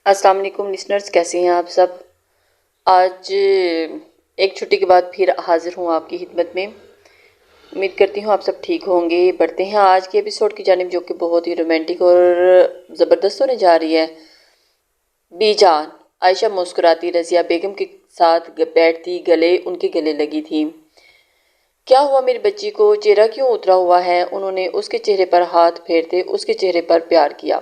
السلام علیکم لسنرز، کیسے ہیں آپ سب؟ آج ایک چھٹی کے بعد پھر حاضر ہوں آپ کی خدمت میں۔ امید کرتی ہوں آپ سب ٹھیک ہوں گے۔ بڑھتے ہیں آج کے ایپیسوڈ کی جانب، جو کہ بہت ہی رومانٹک اور زبردست ہونے جا رہی ہے۔ بی جان۔ عائشہ مسکراتی رضیہ بیگم کے ساتھ بیٹھتی ان کے گلے لگی تھی۔ کیا ہوا میری بچی کو؟ چہرہ کیوں اترا ہوا ہے؟ انہوں نے اس کے چہرے پر ہاتھ پھیرتے اس کے چہرے پر پیار کیا۔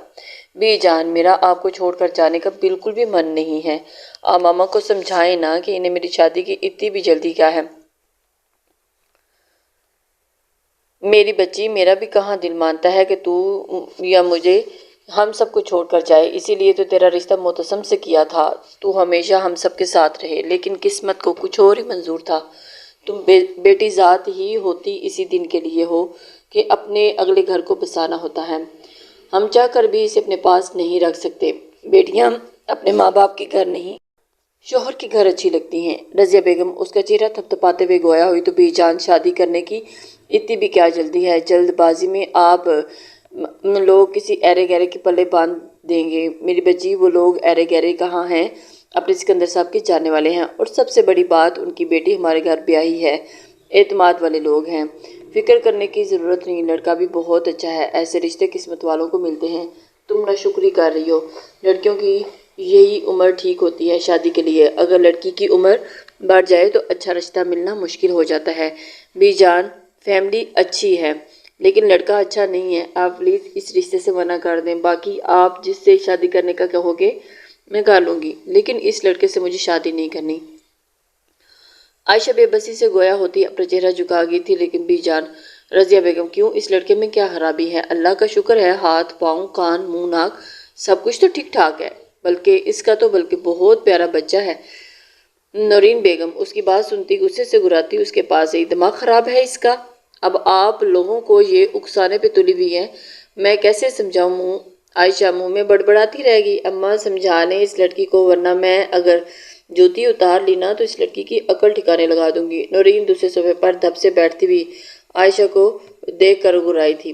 بی جان، میرا آپ کو چھوڑ کر جانے کا بالکل بھی من نہیں ہے۔ آپ ماما کو سمجھائیں نا کہ انہیں میری شادی کی اتنی بھی جلدی کیا ہے۔ میری بچی، میرا بھی کہاں دل مانتا ہے کہ تو یا مجھے ہم سب کو چھوڑ کر جائے۔ اسی لیے تو تیرا رشتہ معتصم سے کیا تھا، تو ہمیشہ ہم سب کے ساتھ رہے، لیکن قسمت کو کچھ اور ہی منظور تھا۔ تم بیٹی ذات ہی ہوتی اسی دن کے لیے ہو کہ اپنے اگلے گھر کو بسانا ہوتا ہے۔ ہم چاہ کر بھی اسے اپنے پاس نہیں رکھ سکتے۔ بیٹیاں اپنے ماں باپ کے گھر نہیں، شوہر کے گھر اچھی لگتی ہیں۔ رضیہ بیگم اس کا چہرہ تھپتھپاتے ہوئے گویا ہوئی، تو بی جان، شادی کرنے کی اتنی بھی کیا جلدی ہے؟ جلد بازی میں آپ لوگ کسی ایرے گیرے کے پلے باندھ دیں گے۔ میری بچی، وہ لوگ ایرے گیرے کہاں ہیں؟ اپنے سکندر صاحب کے جاننے والے ہیں، اور سب سے بڑی بات، ان کی بیٹی ہمارے گھر بیاہی ہے، اعتماد والے لوگ ہیں۔ فکر کرنے کی ضرورت نہیں، لڑکا بھی بہت اچھا ہے، ایسے رشتے قسمت والوں کو ملتے ہیں۔ تم ناشکری کر رہی ہو۔ لڑکیوں کی یہی عمر ٹھیک ہوتی ہے شادی کے لیے، اگر لڑکی کی عمر بڑھ جائے تو اچھا رشتہ ملنا مشکل ہو جاتا ہے۔ بی جان، فیملی اچھی ہے لیکن لڑکا اچھا نہیں ہے، آپ پلیز اس رشتے سے منع کر دیں، باقی آپ جس سے شادی کرنے کا کہو گے میں کر لوں گی، لیکن اس لڑکے سے مجھے شادی نہیں کرنی۔ عائشہ بے بسی سے گویا ہوتی اپنا چہرہ جھکا گئی تھی، لیکن بی جان۔ رضیہ بیگم، کیوں؟ اس لڑکے میں کیا خرابی ہے؟ اللہ کا شکر ہے، ہاتھ پاؤں کان منہ ناک سب کچھ تو ٹھیک ٹھاک ہے، بلکہ بہت پیارا بچہ ہے۔ نورین بیگم اس کی بات سنتی غصے سے گراتی اس کے پاس گئی۔ دماغ خراب ہے اس کا؟ اب آپ لوگوں کو یہ اکسانے پہ تلی ہوئی ہے، میں کیسے سمجھاؤں؟ عائشہ منہ میں بڑبڑاتی رہ گئی۔ اماں سمجھانے اس لڑکی کو، ورنہ میں اگر جوتی اتار لی نا تو اس لڑکی کی عقل ٹھکانے لگا دوں گی۔ نورین دوسرے صوفے پر دھپ سے بیٹھتی ہوئی عائشہ کو دیکھ کر گرائی تھی۔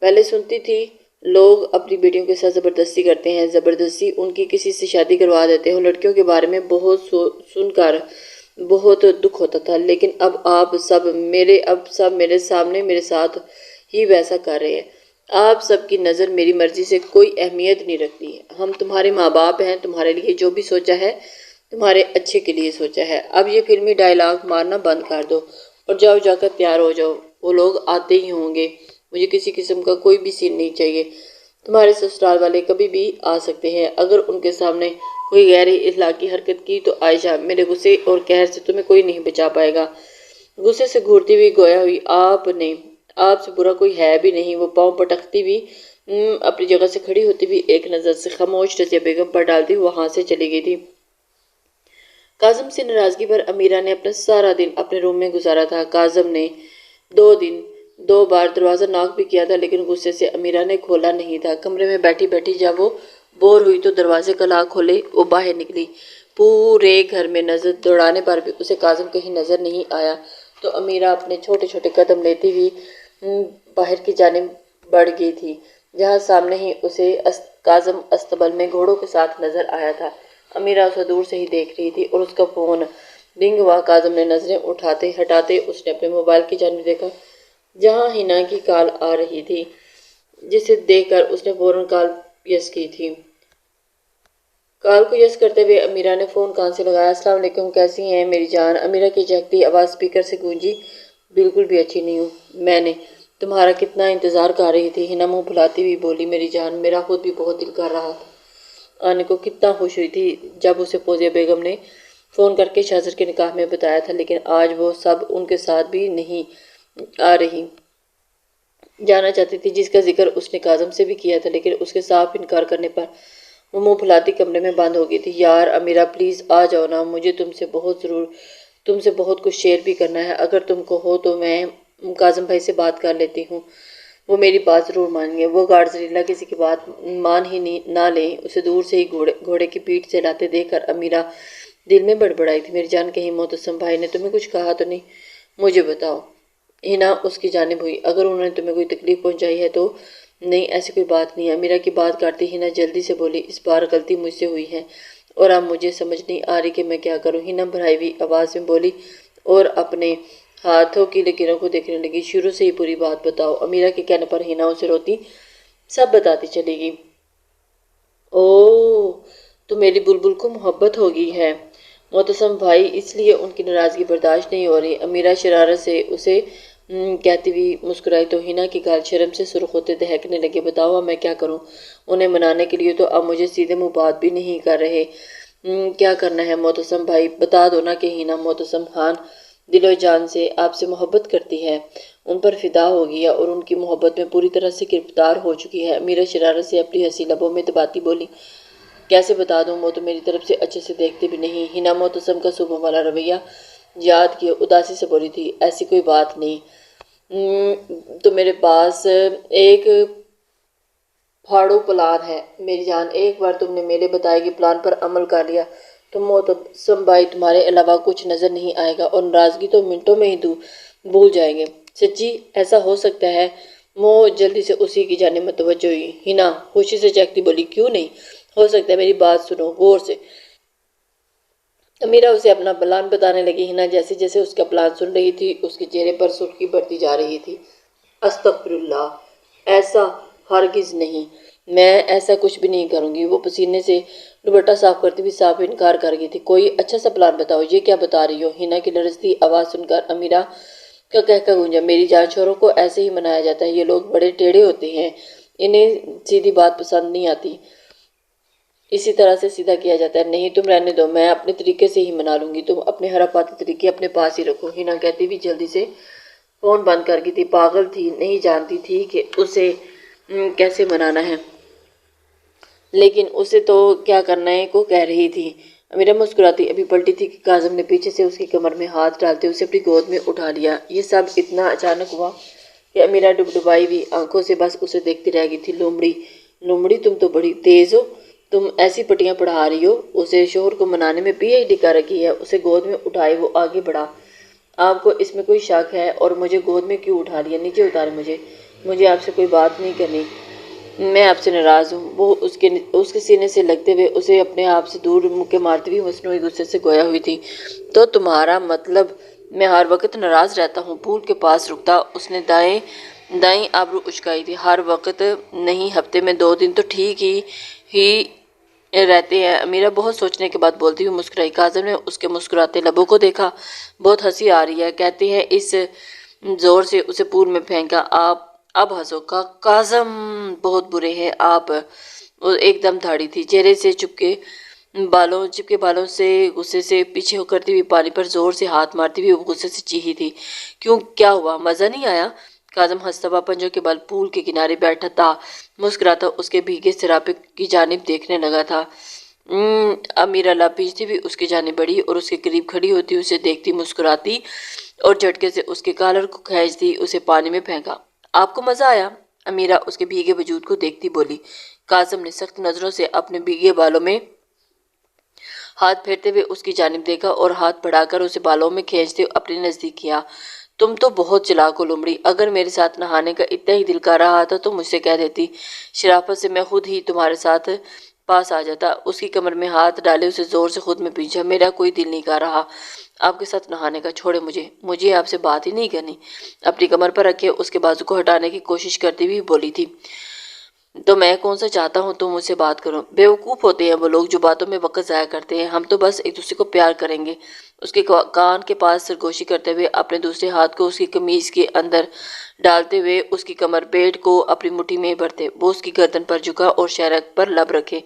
پہلے سنتی تھی لوگ اپنی بیٹیوں کے ساتھ زبردستی کرتے ہیں، زبردستی ان کی کسی سے شادی کروا دیتے ہیں۔ لڑکیوں کے بارے میں بہت سن کر بہت دکھ ہوتا تھا، لیکن اب سب میرے سامنے میرے ساتھ ہی ویسا کر رہے ہیں۔ آپ سب کی نظر میری مرضی سے کوئی اہمیت نہیں رکھتی ہے۔ ہم تمہارے ماں باپ ہیں، تمہارے لیے جو بھی سوچا ہے تمہارے اچھے کے لیے سوچا ہے۔ اب یہ فلمی ڈائیلاگ مارنا بند کر دو اور جاؤ جا کر تیار ہو جاؤ، وہ لوگ آتے ہی ہوں گے، مجھے کسی قسم کا کوئی بھی سین نہیں چاہیے۔ تمہارے سسرال والے کبھی بھی آ سکتے ہیں، اگر ان کے سامنے کوئی غیر اخلاقی حرکت کی تو عائشہ، میرے غصے اور قہر سے تمہیں کوئی نہیں بچا پائے گا۔ غصے سے گھورتی ہوئی گویا ہوئی، آپ سے برا کوئی ہے بھی نہیں۔ وہ پاؤں پٹکتی ہوئی اپنی جگہ سے کھڑی ہوتی ہوئی ایک نظر سے خاموش رضیہ بیگم پر ڈالتی وہاں سے چلی گئی تھی۔ کاظم سے ناراضگی پر امیرہ نے اپنا سارا دن اپنے روم میں گزارا تھا۔ کاظم نے 2 بار دروازہ ناک بھی کیا تھا، لیکن غصے سے امیرہ نے کھولا نہیں تھا۔ کمرے میں بیٹھی بیٹھی جب وہ بور ہوئی تو دروازے کا لاک کھولے وہ باہر نکلی۔ پورے گھر میں نظر دوڑانے پر بھی اسے کاظم کہیں نظر نہیں آیا، تو امیرہ اپنے چھوٹے چھوٹے قدم لیتی ہوئی باہر کی جانب بڑھ گئی تھی، جہاں سامنے ہی اسے کاظم استقبال میں گھوڑوں کے ساتھ نظر آیا تھا۔ امیرہ اسے دور سے ہی دیکھ رہی تھی اور اس کا فون رنگ ہوا۔ کاظم نے نظریں ہٹاتے اس نے اپنے موبائل کی جانب دیکھا، جہاں ہنا کی کال آ رہی تھی، جسے دیکھ کر اس نے فوراً کال یس کی تھی۔ کال کو یس کرتے ہوئے امیرہ نے فون کان سے لگایا۔ السلام علیکم، کیسی ہیں میری جان؟ امیرہ کی چہکتی آواز سپیکر سے گونجی۔ بالکل بھی اچھی نہیں ہوں، میں نے تمہارا کتنا انتظار کر رہی تھی۔ ہنا منہ پھلاتی ہوئی بولی، میری جان، میرا خود بھی بہت دل کر رہا تھا آنے کو۔ کتنا خوش ہوئی تھی جب اسے فوزیہ بیگم نے فون کر کے شہزر کے نکاح میں بتایا تھا، لیکن آج وہ سب ان کے ساتھ بھی نہیں آ رہی جانا چاہتی تھی، جس کا ذکر اس نے کاظم سے بھی کیا تھا، لیکن اس کے صاف انکار کرنے پر وہ منہ پھلاتی کمرے میں بند ہو گئی تھی۔ یار امیرہ، پلیز آ جاؤ نا، مجھے تم سے بہت کچھ شیئر بھی کرنا ہے۔ اگر تم کہو تو میں کاظم بھائی سے بات کر لیتی ہوں، وہ میری بات ضرور مانیں گے۔ وہ گارڈزریلا کسی کی بات مان ہی نہ لیں۔ اسے دور سے ہی گھوڑے کی پیٹھ سے لاتے دیکھ کر امیرہ دل میں بڑبڑائی تھی، میری جان، کہیں معتصم بھائی نے تمہیں کچھ کہا تو نہیں؟ مجھے بتاؤ۔ ہنا اس کی جانب ہوئی، اگر انہوں نے تمہیں کوئی تکلیف پہنچائی ہے تو نہیں ایسی کوئی بات نہیں ہے، امیرہ کی بات کاٹتے ہینا جلدی سے بولی، اس بار غلطی مجھ سے ہوئی ہے اور اب مجھے سمجھ نہیں آ رہی کہ میں کیا کروں۔ ہینا بھرائی ہوئی آواز میں بولی اور اپنے ہاتھوں کی لکیروں کو دیکھنے لگی۔ شروع سے ہی پوری بات بتاؤ۔ امیرہ کے کہنے پر ہینا اسے روتی سب بتاتی چلی گئی۔ اوہ تو میری بلبل کو محبت ہو گئی ہے۔ معتصم بھائی اس لیے ان کی ناراضگی برداشت نہیں ہو رہی۔ امیرہ شرارت سے اسے کہتی ہوئی مسکرائی تو ہینا کی گال شرم سے سرخ ہوتے دہکنے لگے۔ بتاؤ اب میں کیا کروں؟ انہیں منانے کے لیے تو اب مجھے سیدھے منہ بات بھی نہیں کر رہے۔ کیا کرنا ہے معتصم بھائی؟ بتا دو نا کہ ہینا معتصم خان دل و جان سے آپ سے محبت کرتی ہے، ان پر فدا ہو گیا اور ان کی محبت میں پوری طرح سے گرفتار ہو چکی ہے۔ امیرہ شرارت سے اپنی ہنسی لبوں میں دباتی بولی کیسے بتا دوں، وہ تو میری طرف سے اچھے سے دیکھتے بھی نہیں۔ ہینا معتصم کا صبح والا رویہ یاد کیے اداسی سے بولی تھی ایسی کوئی بات نہیں، تو میرے پاس ایک پھاڑو پلان ہے میری جان۔ ایک بار تم نے میرے بتائے گئے پلان پر عمل کر لیا تو معتصم بھائی تمہارے علاوہ کچھ نظر نہیں آئے گا اور ناراضگی تو منٹوں میں ہی بھول جائیں گے۔ سچی ایسا ہو سکتا ہے؟ مو جلدی سے اسی کی جانب متوجہ ہوئی۔ ہینا خوشی سے چہکتی بولی کیوں نہیں ہو سکتا ہے، میری بات سنو غور سے۔ امیرہ اسے اپنا پلان بتانے لگی۔ ہینا جیسے جیسے اس کا پلان سن رہی تھی اس کے چہرے پر سرخی بڑھتی جا رہی تھی۔ استغفر اللہ، ایسا ہرگز نہیں، میں ایسا کچھ بھی نہیں کروں گی۔ وہ پسینے سے دوپٹہ صاف کرتی ہوئی صاف انکار کر گئی تھی۔ کوئی اچھا سا پلان بتاؤ، یہ کیا بتا رہی ہو؟ ہینا کی لرزتی آواز سن کر امیرہ کا قہقہ گونجا۔ میری جان شوہروں کو ایسے ہی منایا جاتا ہے، یہ لوگ بڑے ٹیڑھے ہوتے ہیں، انہیں سیدھی بات پسند نہیں آتی، اسی طرح سے سیدھا کیا جاتا ہے۔ نہیں تم رہنے دو، میں اپنے طریقے سے ہی منا لوں گی، تم اپنے حرفاتی طریقے اپنے پاس ہی رکھو۔ ہینا کہتی بھی جلدی سے فون بند کر گئی تھی۔ پاگل تھی، نہیں جانتی تھی کہ اسے کیسے منانا ہے، لیکن اسے تو کیا کرنا ہے کو کہہ رہی تھی۔ امیرہ مسکراتی ابھی پلٹی تھی کہ کاظم نے پیچھے سے اس کی کمر میں ہاتھ ڈالتے اسے اپنی گود میں اٹھا لیا۔ یہ سب اتنا اچانک ہوا کہ امیرہ ڈبڈبائی ہوئی آنکھوں سے بس اسے دیکھتی رہ گئی تھی۔ لومڑی لومڑی تم تو بڑی تیز ہو، تم ایسی پٹیاں پڑھا رہی ہو۔ اسے شوہر کو منانے میں پی ایچ ڈی کر رکھی ہے۔ اسے گود میں اٹھائے وہ آگے بڑھا۔ آپ کو اس میں کوئی شک ہے؟ اور مجھے گود میں کیوں اٹھا لیا؟ نیچے اتارے مجھے آپ سے کوئی بات نہیں کرنی، میں آپ سے ناراض ہوں۔ وہ اس کے سینے سے لگتے ہوئے اسے اپنے آپ سے دور مکے مارتی ہوئی مصنوعی غصے سے گویا ہوئی تھی۔ تو تمہارا مطلب میں ہر وقت ناراض رہتا ہوں؟ پول کے پاس رکتا اس نے دائیں ابرو اچکائی تھی۔ ہر وقت نہیں، ہفتے میں 2 دن تو ٹھیک ہی رہتے ہیں۔ امیرہ بہت سوچنے کے بعد بولتی ہوئی مسکرائی۔ کاظم نے اس کے مسکراتے لبوں کو دیکھا، بہت ہنسی آ رہی ہے، کہتے ہیں اس زور سے اسے پول میں پھینکا۔ آپ اب ہنسو۔ کاظم بہت برے ہیں آپ۔ وہ ایک دم دھاڑی تھی، چہرے سے چپکے بالوں سے غصے سے پیچھے ہو کرتی ہوئی پانی پر زور سے ہاتھ مارتی ہوئی وہ غصے سے چیخی تھی۔ کیوں کیا ہوا؟ مزہ نہیں آیا؟ کاظم ہنستا ہوا پنجوں کے بل پول کے کنارے بیٹھا تھا، مسکراتا اس کے بھیگے سراپے کی جانب دیکھنے لگا تھا۔ امیرہ لب بھیجتی ہوئی اس کی جانب بڑھی اور اس کے قریب کھڑی ہوتی اسے دیکھتی مسکراتی اور جھٹکے سے اس کے کالر کو کھینچتی اسے پانی میں پھینکا۔ آپ کو مزہ آیا؟ امیرہ اس کے بھیگے وجود کو دیکھتی بولی۔ کاظم نے سخت نظروں سے اپنے بھیگے بالوں میں ہاتھ پھیرتے ہوئے اس کی جانب دیکھا اور ہاتھ بڑھا کر اسے بالوں میں کھینچتے اپنے نزدیک کیا۔ تم تو بہت چلاک ہو لومڑی، اگر میرے ساتھ نہانے کا اتنا ہی دل کر رہا تھا تو مجھ سے کہہ دیتی، شرافت سے میں خود ہی تمہارے ساتھ پاس آ جاتا۔ اس کی کمر میں ہاتھ ڈالے اسے زور سے خود میں پیچھا۔ میرا کوئی دل نہیں کر رہا آپ کے ساتھ نہانے کا، چھوڑے مجھے آپ سے بات ہی نہیں کرنی۔ اپنی کمر پر رکھے اس کے بازو کو ہٹانے کی کوشش کرتی ہوئی بولی تھی۔ تو میں کون سا چاہتا ہوں تم مجھ سے بات کرو؟ بیوقوف ہوتے ہیں وہ لوگ جو باتوں میں وقت ضائع کرتے ہیں، ہم تو بس ایک دوسرے کو پیار کریں گے۔ اس کے کان کے پاس سرگوشی کرتے ہوئے اپنے دوسرے ہاتھ کو اس کی قمیض کے اندر ڈالتے ہوئے اس کی کمر پیٹ کو اپنی مٹھی میں بھرتے وہ اس کی گردن پر جھکا اور شہرک پر لب رکھے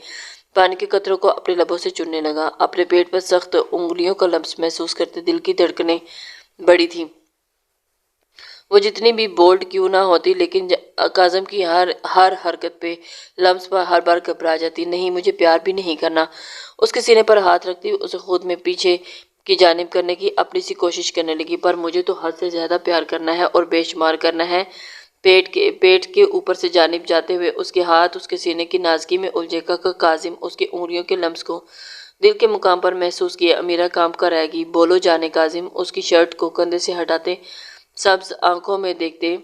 پانی کے قطروں کو اپنے لبوں سے چننے لگا۔ اپنے پیٹ پر سخت انگلیوں کا لمس محسوس کرتے دل کی دھڑکنیں بڑھی تھیں۔ وہ جتنی بھی بولڈ کیوں نہ ہوتی لیکن کاظم کی ہر حرکت پہ لمس پر ہر بار گھبرا جاتی۔ نہیں مجھے پیار بھی نہیں کرنا۔ اس کے سینے پر ہاتھ رکھتی اسے خود میں پیچھے کی جانب کرنے کی اپنی سی کوشش کرنے لگی۔ پر مجھے تو حد سے زیادہ پیار کرنا ہے اور بے شمار کرنا ہے۔ پیٹ کے اوپر سے جانب جاتے ہوئے اس کے ہاتھ اس کے سینے کی نازکی میں الجھے کاظم اس کی انگلیوں کے لمس کو دل کے مقام پر محسوس کیے۔ امیرہ کام کر رہ گئی۔ بولو جانے کاظم اس کی شرٹ کو کندھے سے ہٹاتے سبز آنکھوں میں دیکھتے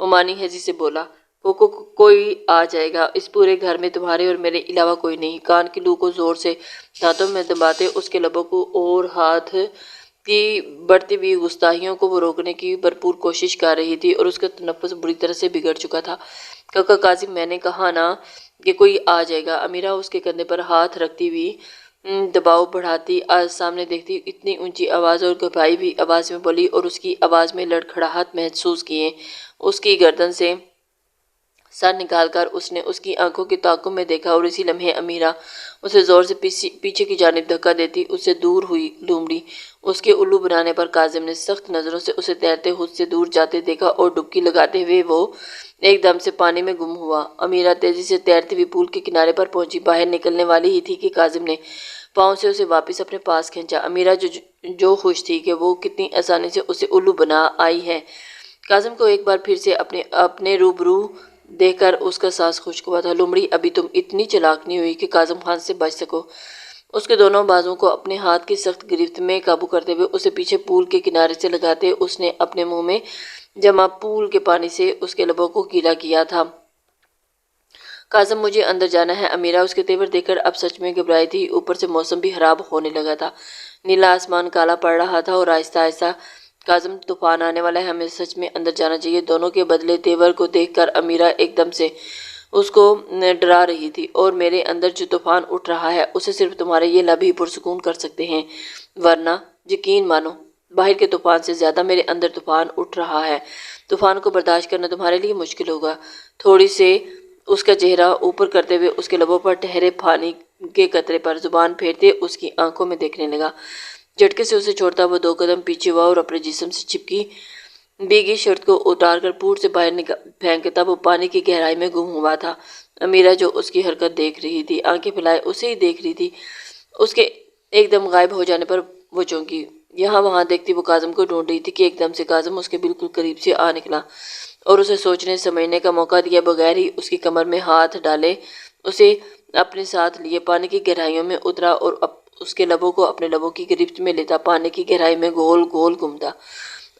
عمانی ہیزی سے بولا، کوئی آ جائے گا، اس پورے گھر میں تمہارے اور میرے علاوہ کوئی نہیں۔ کان کی لو کو زور سے دانتوں میں دباتے اس کے لبوں کو اور ہاتھ کی بڑھتی ہوئی گستاخیوں کو وہ روکنے کی بھرپور کوشش کر رہی تھی، اور اس کا تنفس بری طرح سے بگڑ چکا تھا۔ کاکا کاظم، میں نے کہا نا کہ کوئی آ جائے گا۔ امیرہ اس کے کندھے پر ہاتھ رکھتی ہوئی دباؤ بڑھاتی سامنے دیکھتی اتنی اونچی آواز اور گھبرائی ہوئی آواز میں بولی، اور اس کی آواز میں لڑکھڑاہٹ محسوس کیے۔ اس کی گردن سے سر نکال کر اس نے اس کی آنکھوں کے تعاقب میں دیکھا، اور اسی لمحے امیرہ اسے زور سے پیچھے کی جانب دھکا دیتی اس سے دور ہوئی لومڑی۔ اس کے الو بنانے پر کاظم نے سخت نظروں سے اسے تیرتے خود سے دور جاتے دیکھا، اور ڈبکی لگاتے ہوئے وہ ایک دم سے پانی میں گم ہوا۔ امیرہ تیزی سے تیرتی ہوئی پول کے کنارے پر پہنچی، باہر نکلنے والی ہی تھی کہ کاظم نے پاؤں سے اسے واپس اپنے پاس کھینچا۔ امیرہ جو خوش تھی کہ وہ کتنی آسانی سے اسے الو بنا آئی ہے۔ کاظم کو ایک بار پھر سے اپنے روبرو دیکھ کر اس کا سانس خشک ہوا تھا۔ لومڑی، ابھی تم اتنی چلاک نہیں ہوئی کہ کاظم خان سے بچ سکو۔ اس کے دونوں بازوؤں کو اپنے ہاتھ کی سخت گرفت میں قابو کرتے ہوئے اسے پیچھے پول کے کنارے سے لگاتے اس نے اپنے منہ میں جمع پول کے پانی سے اس کے لبوں کو گیلا کیا تھا۔ کاظم، مجھے اندر جانا ہے۔ امیرہ اس کے تیور دیکھ کر اب سچ میں گھبرائی تھی۔ اوپر سے موسم بھی خراب ہونے لگا تھا، نیلا آسمان کالا پڑ رہا تھا، اور آہستہ آہستہ کاظم، طوفان آنے والا ہے، ہمیں سچ میں اندر جانا چاہیے۔ دونوں کے بدلے تیور کو دیکھ کر امیرہ ایک دم سے اس کو ڈرا رہی تھی، اور میرے اندر جو طوفان اٹھ رہا ہے اسے صرف تمہارے یہ لب ہی پرسکون کر سکتے ہیں، ورنہ یقین مانو باہر کے طوفان سے زیادہ میرے اندر طوفان اٹھ رہا ہے۔ طوفان کو برداشت کرنا تمہارے لیے مشکل ہوگا۔ تھوڑی سے اس کا چہرہ اوپر کرتے ہوئے اس کے لبوں پر ٹھہرے پانی کے قطرے پر زبان پھیرتے اس کی آنکھوں میں دیکھنے لگا۔ جھٹکے سے اسے چھوڑتا وہ 2 قدم پیچھے ہوا، اور اپنے جسم سے چپکی بھیگی شرٹ کو اتار کر پور سے باہر پھینکتا وہ پانی کی گہرائی میں گم ہوا تھا۔ امیرہ جو اس کی حرکت دیکھ رہی تھی، آنکھیں پھیلائے اسے ہی دیکھ رہی تھی۔ اس کے ایک دم غائب ہو جانے پر وہ چونکی۔ یہاں وہاں دیکھتی وہ کاظم کو ڈھونڈ رہی تھی کہ ایک دم سے کاظم اس کے بالکل قریب سے آ نکلا، اور اسے سوچنے سمجھنے کا موقع دیا بغیر ہی اس کی کمر میں ہاتھ ڈالے اسے اپنے ساتھ لیے پانی کی گہرائیوں میں اترا، اور اس کے لبوں کو اپنے لبوں کی گرفت میں لیتا پانی کی گہرائی میں گول گول گھومتا،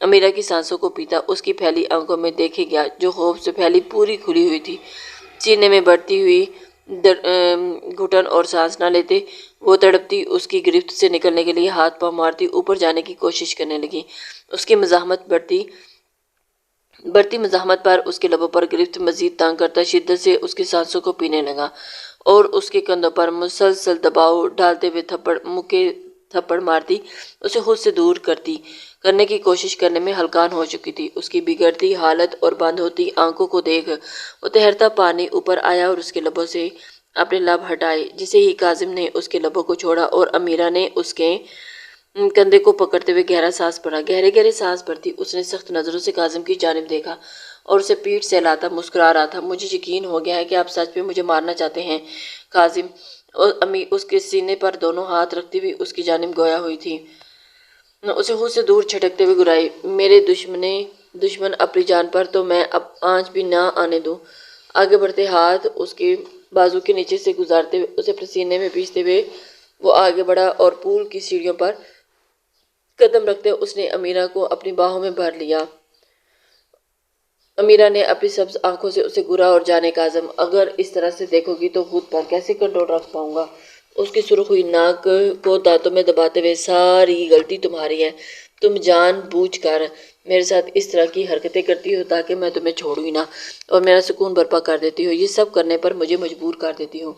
امیرہ کی سانسوں کو پیتا، اس کی پھیلی آنکھوں میں دیکھے گیا جو خوف سے پھیلی پوری کھلی ہوئی تھی۔ سینے میں بڑھتی ہوئی گھٹن اور سانس نہ لیتے وہ تڑپتی اس کی گرفت سے نکلنے کے لیے ہاتھ پاؤں مارتی اوپر جانے کی کوشش کرنے لگی۔ اس کی بڑھتی مزاحمت پر اس کے لبوں پر گرفت مزید تنگ کرتا شدت سے اس کی سانسوں کو پینے لگا، اور اس کے کندھوں پر مسلسل دباؤ ڈالتے ہوئے مکے تھپڑ مارتی اسے خود سے دور کرنے کی کوشش کرنے میں ہلکان ہو چکی تھی۔ اس کی بگڑتی حالت اور بند ہوتی آنکھوں کو دیکھ وہ تیرتا پانی اوپر آیا اور اس کے لبوں سے اپنے لب ہٹائے۔ جسے ہی کاظم نے اس کے لبوں کو چھوڑا اور امیرہ نے اس کے کندھے کو پکڑتے ہوئے گہرا سانس بھرا۔ گہرے گہرے سانس بھرتی اس نے سخت نظروں سے کاظم کی جانب دیکھا اور اسے پیٹھ سہلاتا مسکرا رہا تھا۔ مجھے یقین ہو گیا ہے کہ آپ سچ میں مجھے مارنا چاہتے ہیں کاظم۔ امی اس کے سینے پر دونوں ہاتھ رکھتی ہوئی اس کی جانب گویا ہوئی تھی، اسے خود سے دور چھٹکتے ہوئے گرائی۔ میرے دشمن اپنی جان پر تو میں اب آنچ بھی نہ آنے دوں۔ آگے بڑھتے ہاتھ اس کے بازو کے نیچے سے گزارتے ہوئے اسے اپنے سینے میں پیچھتے ہوئے وہ آگے بڑھا، اور پول کی سیڑھیوں پر قدم رکھتے اس نے امیرہ کو اپنی باہوں میں بھر لیا۔ امیرہ نے اپنی سبز آنکھوں سے اسے گھورا، اور جانے کاظم، اگر اس طرح سے دیکھو گی تو خود پر کیسے کنٹرول رکھ پاؤں گا؟ اس کی سرخ ہوئی ناک کو دانتوں میں دباتے ہوئے، ساری غلطی تمہاری ہے، تم جان بوجھ کر میرے ساتھ اس طرح کی حرکتیں کرتی ہو تاکہ میں تمہیں چھوڑوں ہی نہ، اور میرا سکون برپا کر دیتی ہو، یہ سب کرنے پر مجھے مجبور کر دیتی ہو۔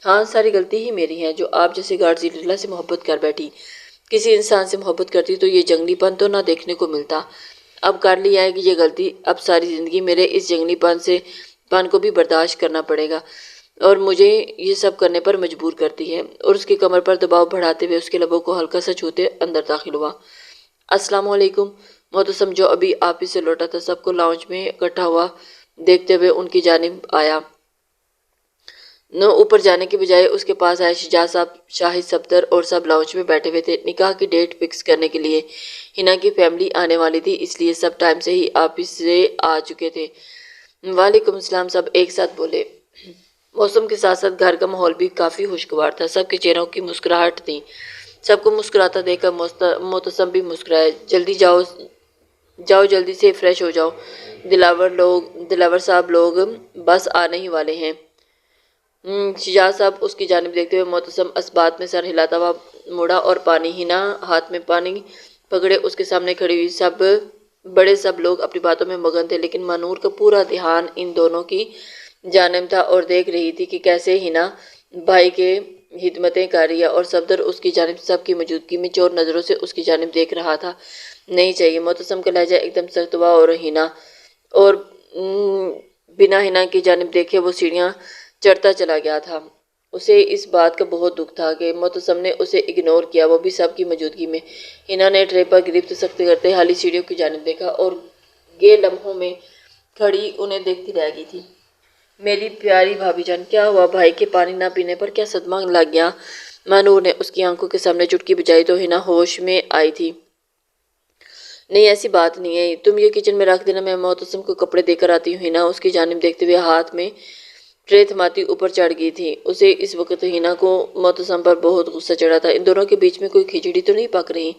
ہاں، ساری غلطی ہی میری ہے جو آپ جیسے گاڈزیلا سے محبت کر بیٹھی۔ کسی انسان سے محبت کرتی تو یہ جنگلی پن تو نہ دیکھنے کو ملتا۔ اب کر لی ہے کہ یہ غلطی، اب ساری زندگی میرے اس جنگلی پن کو بھی برداشت کرنا پڑے گا، اور مجھے یہ سب کرنے پر مجبور کرتی ہے۔ اور اس کی کمر پر دباؤ بڑھاتے ہوئے اس کے لبوں کو ہلکا سا چھوتے اندر داخل ہوا۔ السلام علیکم۔ معتصم جو ابھی آفس سے لوٹا تھا سب کو لاؤنج میں اکٹھا ہوا دیکھتے ہوئے ان کی جانب آیا۔ نو اوپر جانے کے بجائے اس کے پاس آئے شجاع صاحب، شاہد صفدر اور سب لاؤنج میں بیٹھے ہوئے تھے۔ نکاح کی ڈیٹ فکس کرنے کے لیے ہنا کی فیملی آنے والی تھی، اس لیے سب ٹائم سے ہی آفس سے آ چکے تھے۔ وعلیکم السلام، سب ایک ساتھ بولے۔ موسم کے ساتھ ساتھ گھر کا ماحول بھی کافی خوشگوار تھا، سب کے چہروں کی مسکراہٹ تھی۔ سب کو مسکراتا دیکھ کر معتصم بھی مسکرائے۔ جلدی جاؤ جاؤ جلدی سے فریش ہو جاؤ، دلاور صاحب لوگ بس آنے ہی والے ہیں۔ شجاع صاحب اس کی جانب دیکھتے ہوئے معتصم اسبات میں سر ہلاتا ہوا مڑا اور پانی ہینا ہاتھ میں پانی پکڑے اس کے سامنے کھڑی ہوئی۔ سب لوگ اپنی باتوں میں مگن تھے، لیکن مانور کا پورا دھیان ان دونوں کی جانب تھا اور دیکھ رہی تھی کہ کیسے ہینا بھائی کے خدمتیں کر رہی ہے اور صفدر اس کی جانب سب کی موجودگی میں چور نظروں سے اس کی جانب دیکھ رہا تھا۔ نہیں چاہیے۔ معتصم کا لہجہ ایک دم سخت ہوا اور بنا ہینا کی جانب دیکھے وہ سیڑھیاں چڑھتا چلا گیا تھا۔ اسے اس بات کا بہت دکھ تھا کہ معتصم نے اسے اگنور کیا، وہ بھی سب کی موجودگی میں۔ ہینا نے ٹرے پر گرفت سخت کرتے حالی سیڑھیوں کی جانب دیکھا اور گے لمحوں میں کھڑی انہیں دیکھتی رہ گئی تھی۔ میری پیاری بھابھی جان، کیا ہوا؟ بھائی کے پانی نہ پینے پر کیا صدمہ لگ گیا؟ مانور نے اس کی آنکھوں کے سامنے چٹکی بجائی تو ہینا ہوش میں آئی تھی۔ نہیں، ایسی بات نہیں ہے، تم یہ کچن میں رکھ دینا، میں معتصم کو کپڑے دے کر آتی ہوں۔ ہینا اس کی جانب دیکھتے ہوئے ہاتھ میں ٹرے تھماتی اوپر چڑھ گئی تھی۔ اسے اس وقت ہینا کو معتصم پر بہت غصہ چڑھا تھا۔ ان دونوں کے بیچ میں کوئی کھچڑی تو نہیں پک رہی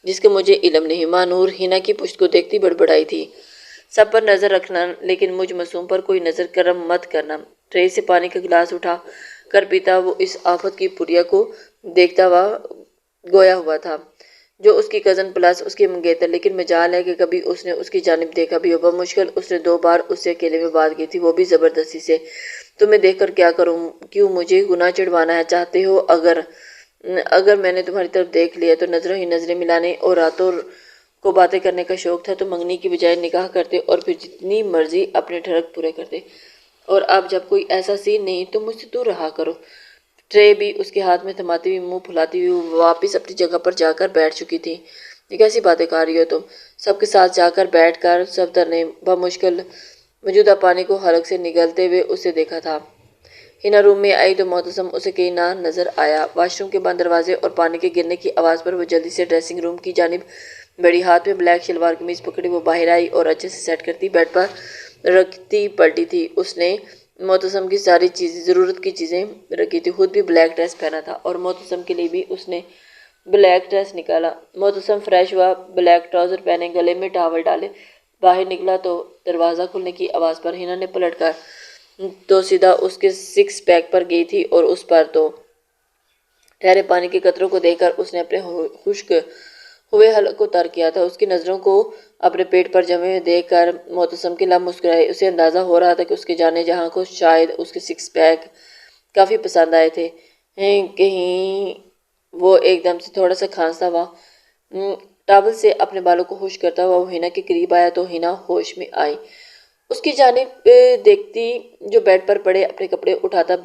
جس کا مجھے علم نہیں؟ مانور ہینا کی پشت کو دیکھتی بڑبڑائی تھی۔ سب پر نظر رکھنا، لیکن مجھ معصوم پر کوئی نظر کرم مت کرنا۔ ٹرے سے پانی کا گلاس اٹھا کر پیتا وہ اس آفت کی پریا کو دیکھتا ہوا گویا ہوا تھا جو اس کی کزن پلس اس کی منگیتر، لیکن مجال ہے کہ کبھی اس نے اس کی جانب دیکھا بھی ہو۔ بمشکل اس نے 2 بار اس سے اکیلے میں بات کی تھی، وہ بھی زبردستی سے۔ تمہیں دیکھ کر کیا کروں؟ کیوں مجھے گناہ چڑھوانا ہے چاہتے ہو؟ اگر میں نے تمہاری طرف دیکھ لیا تو نظروں ہی نظریں ملانے اور راتوں کو باتیں کرنے کا شوق تھا تو منگنی کی بجائے نکاح کرتے اور پھر جتنی مرضی اپنے ٹھڑک پورے کرتے۔ اور اب جب کوئی ایسا سین نہیں تو مجھ سے دور رہا کرو۔ ٹرے بھی اس کے ہاتھ میں تھماتی ہوئی منہ پھلاتی ہوئی واپس اپنی جگہ پر جا کر بیٹھ چکی تھی۔ یہ کیسی باتیں کر رہی ہو تم؟ سب کے ساتھ جا کر بیٹھ کر صفدر نے بمشکل موجودہ پانی کو حلق سے نگلتے ہوئے اسے دیکھا تھا۔ ہینا روم میں آئی تو معتصم اسے کہیں نہ نظر آیا۔ واش روم کے بند دروازے اور پانی کے گرنے کی آواز پر وہ جلدی سے ڈریسنگ روم کی جانب بڑھی۔ ہاتھ میں بلیک شلوار قمیض پکڑے وہ باہر آئی اور اچھے سے سیٹ کرتی بیڈ پر رکھتی پلٹی تھی۔ اس نے معتصم کی ساری ضرورت کی چیزیں رکھی تھی، خود بھی بلیک ڈریس پہنا تھا اور معتصم کے لیے بھی اس نے بلیک ڈریس نکالا۔ معتصم فریش ہوا، بلیک ٹراؤزر پہنے، گلے میں ٹاول ڈالے باہر نکلا تو دروازہ کھلنے کی آواز پر ہینا نے پلٹ کر تو سیدھا اس کے 6 پیک پر گئی تھی اور اس پر تو ٹھہرے پانی کے قطروں کو دیکھ کر اس نے اپنے خشک ہوئے حلق کو تر کیا تھا۔ اس کی نظروں کو اپنے پیٹ پر جمے ہوئے دیکھ کر معتصم کے لب مسکرائے۔ اسے اندازہ ہو رہا تھا کہ اس کے جانے جہاں کو شاید اس کے 6 پیک کافی پسند آئے تھے۔ کہیں وہ ایک دم سے تھوڑا سا کھانستا ہوا ٹاول سے اپنے بالوں کو خشک کرتا ہوا وہ ہینا کے قریب آیا تو ہینا ہوش میں آئی۔ اس کی جانب دیکھتی جو بیڈ پر پڑے اپنے کپڑے اٹھاتا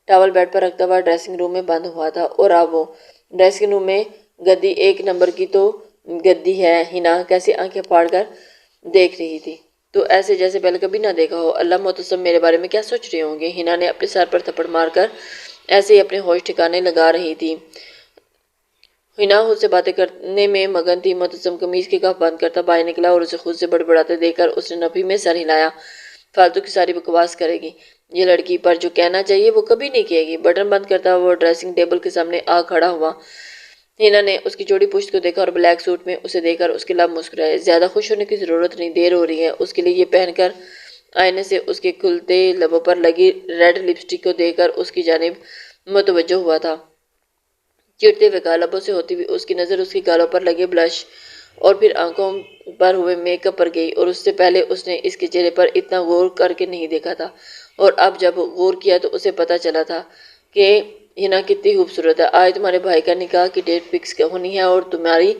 ٹاول بیڈ پر رکھتا ہوا ڈریسنگ روم میں بند ہوا تھا اور اب وہ ڈریسنگ روم میں گدی 1 نمبر کی تو گدی ہے۔ ہینا کیسے آنکھیں پھاڑ کر دیکھ رہی تھی تو ایسے جیسے پہلے کبھی نہ دیکھا ہو۔ اللہ، معتصم میرے بارے میں کیا سوچ رہے ہوں گے؟ ہینا نے اپنے سر پر تھپڑ مار کر ایسے ہی اپنے ہوش ٹھکانے لگا رہی تھی۔ ہینا خود سے باتیں کرنے میں مگن تھی۔ معتصم قمیض کی کف بند کرتا باہر نکلا اور اسے خود سے بڑبڑاتے دیکھ کر اس نے نفی میں سر ہلایا۔ فالتو کی ساری بکواس کرے گی یہ لڑکی، پر جو کہنا چاہیے وہ کبھی نہیں کہے گی۔ بٹن بند کرتا وہ ڈریسنگ ٹیبل کے سامنے آ کھڑا ہوا۔ ہینا نے اس کی چوڑی پشت کو دیکھا اور بلیک سوٹ میں اسے دیکھ کر اس کے لب مسکرائے۔ زیادہ خوش ہونے کی ضرورت نہیں، دیر ہو رہی ہے اس کے لیے یہ پہن کر۔ آئینے سے اس کے کھلتے لبوں پر لگی ریڈ لپسٹک کو دیکھ کر اس کی جانب متوجہ ہوا تھا۔ چڑھتے ہوئے گال لبوں سے ہوتی ہوئی اس کی نظر اس کے گالوں پر لگے بلش اور پھر آنکھوں پر ہوئے میک اپ پر گئی، اور اس سے پہلے اس نے اس کے چہرے پر اتنا غور کر کے نہیں دیکھا تھا، اور اب جب غور کیا تو اسے پتہ چلا تھا کہ ہینا کتنی خوبصورت ہے۔ آج تمہارے بھائی کا نکاح کی ڈیٹ فکس ہونی ہے اور تمہاری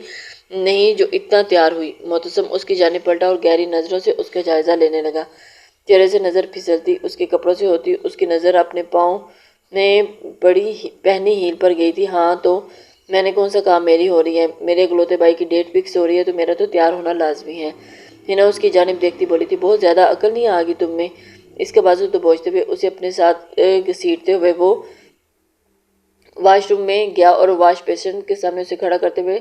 نہیں جو اتنا تیار ہوئی۔ معتصم اس کی جانب پلٹا اور گہری نظروں سے اس کا جائزہ لینے لگا۔ چہرے سے نظر پھسلتی اس کے کپڑوں سے ہوتی اس کی نظر اپنے پاؤں میں بڑی پہنی ہیل پر گئی تھی۔ ہاں تو میں نے کون سا کام میری ہو رہی ہے؟ میرے اکلوتے بھائی کی ڈیٹ فکس ہو رہی ہے تو میرا تو تیار ہونا لازمی ہے۔ ہینا اس کی جانب دیکھتی بولی تھی، بہت زیادہ عقل نہیں آگی تم میں؟ اس کے بازو تو بوجھتے ہوئے اسے اپنے ساتھ گھسیٹتے ہوئے وہ واش روم میں گیا اور واش بیسن کے سامنے اسے کھڑا کرتے ہوئے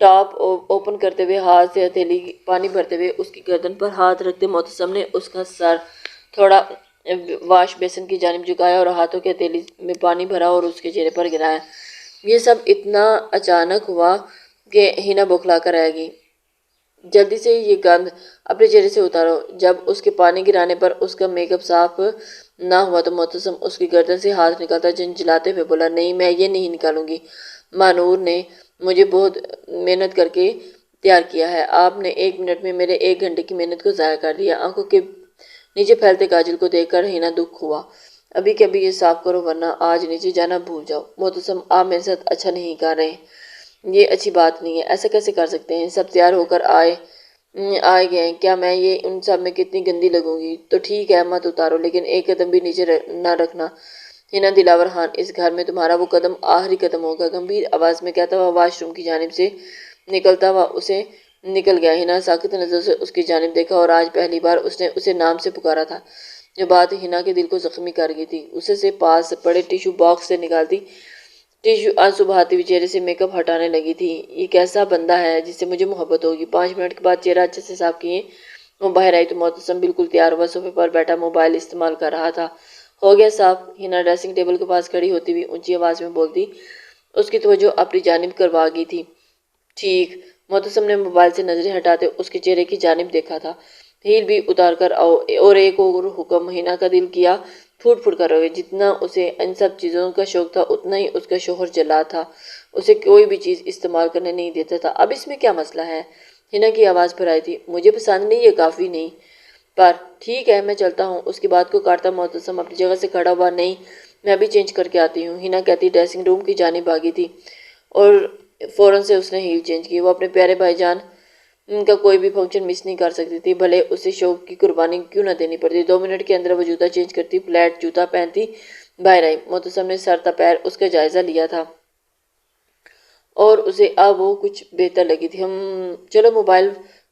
ٹاپ اوپن کرتے ہوئے ہاتھ سے ہتھیلی پانی بھرتے ہوئے اس کی گردن پر ہاتھ رکھتے معتصم نے اس کا سر تھوڑا واش بیسن کی جانب جھکایا اور ہاتھوں کی ہتھیلی میں پانی بھرا اور اس کے چہرے پر گرایا۔ یہ سب اتنا اچانک ہوا کہ ہینا بوکھلا کر رہ گئی۔ جلدی سے یہ گند اپنے چہرے سے اتارو۔ جب اس کے پانی گرانے پر اس کا میک اپ صاف نہ ہوا تو معتصم اس کی گردن سے ہاتھ نکالتا جھنجھلاتے ہوئے بولا، نہیں میں یہ نہیں نکالوں گی، مانور نے مجھے بہت محنت کر کے تیار کیا ہے، آپ نے 1 منٹ میں میرے 1 گھنٹے کی محنت کو ضائع کر دیا۔ آنکھوں کے نیچے پھیلتے کاجل کو دیکھ کر ہینا دکھ ہوا۔ ابھی کے ابھی یہ صاف کرو ورنہ آج نیچے جانا بھول جاؤ۔ معتصم، آپ میرے ساتھ اچھا نہیں کر رہے، یہ اچھی بات نہیں ہے، ایسا کیسے کر سکتے ہیں؟ سب تیار ہو کر آئے گئے، کیا میں یہ ان سب میں کتنی گندی لگوں گی؟ تو ٹھیک ہے مت اتارو، لیکن ایک قدم بھی نیچے نہ رکھنا۔ ہینا دلاور خان، اس گھر میں تمہارا وہ قدم آخری قدم ہوگا، گمبھیر آواز میں کہتا ہوا واش روم کی جانب سے نکلتا ہوا اسے نکل گیا۔ ہینا ساکت نظر سے اس کی جانب دیکھا اور آج پہلی بار اس نے اسے نام سے پکارا تھا، جو بات ہینا کے دل کو زخمی کر گئی تھی۔ اسے سے پاس پڑے ٹیشو باکس سے نکالتی ٹیشو آنسو بہاتی ہوئی چہرے سے میک اپ ہٹانے لگی تھی۔ یہ کیسا بندہ ہے جس سے مجھے محبت ہوگی؟ 5 منٹ کے بعد چہرہ اچھے سے صاف کیے وہ باہر آئی تو معتصم بالکل تیار ہوا صوفے پر بیٹھا موبائل استعمال کر رہا تھا۔ ہو گیا صاف؟ ہینا ڈریسنگ ٹیبل کے پاس کھڑی ہوتی ہوئی اونچی آواز میں بولتی، اس کی توجہ اپنی جانب کروا گئی تھی۔ ٹھیک۔ معتصم نے موبائل سے نظریں ہٹاتے اس کے چہرے کی جانب دیکھا تھا۔ ہیل بھی اتار کر آؤ، اور ایک اور حکم۔ ہینا کا دل کیا پھوٹ پھوٹ کر روئے۔ جتنا اسے ان سب چیزوں کا شوق تھا اتنا ہی اس کا شوہر جلاد تھا، اسے کوئی بھی چیز استعمال کرنے نہیں دیتا تھا۔ اب اس میں کیا مسئلہ ہے؟ ہینا کی آواز پھر آئی تھی، مجھے پسند نہیں، یہ کافی نہیں، پر ٹھیک ہے میں چلتا ہوں۔ اس کی بات کو کاٹتا معتصم اپنی جگہ سے کھڑا ہوا، نہیں میں ابھی چینج کر کے آتی ہوں۔ ہینا کہتی ڈریسنگ روم کی جانب بھاگی تھی اور فوراً سے اس نے ہیل چینج کی۔ وہ اپنے پیارے بھائی جان کا کوئی بھی فنکشن مس نہیں کر سکتی تھی، بھلے اسے شوق کی قربانی کیوں نہ دینی پڑتی۔ 2 منٹ کے اندر وہ جوتا چینج کرتی، فلیٹ جوتا پہنتی باہر آئی۔ معتصم نے سر تپیر اس کا جائزہ لیا تھا اور اسے اب وہ کچھ بہتر لگی تھی۔ چلو موبائل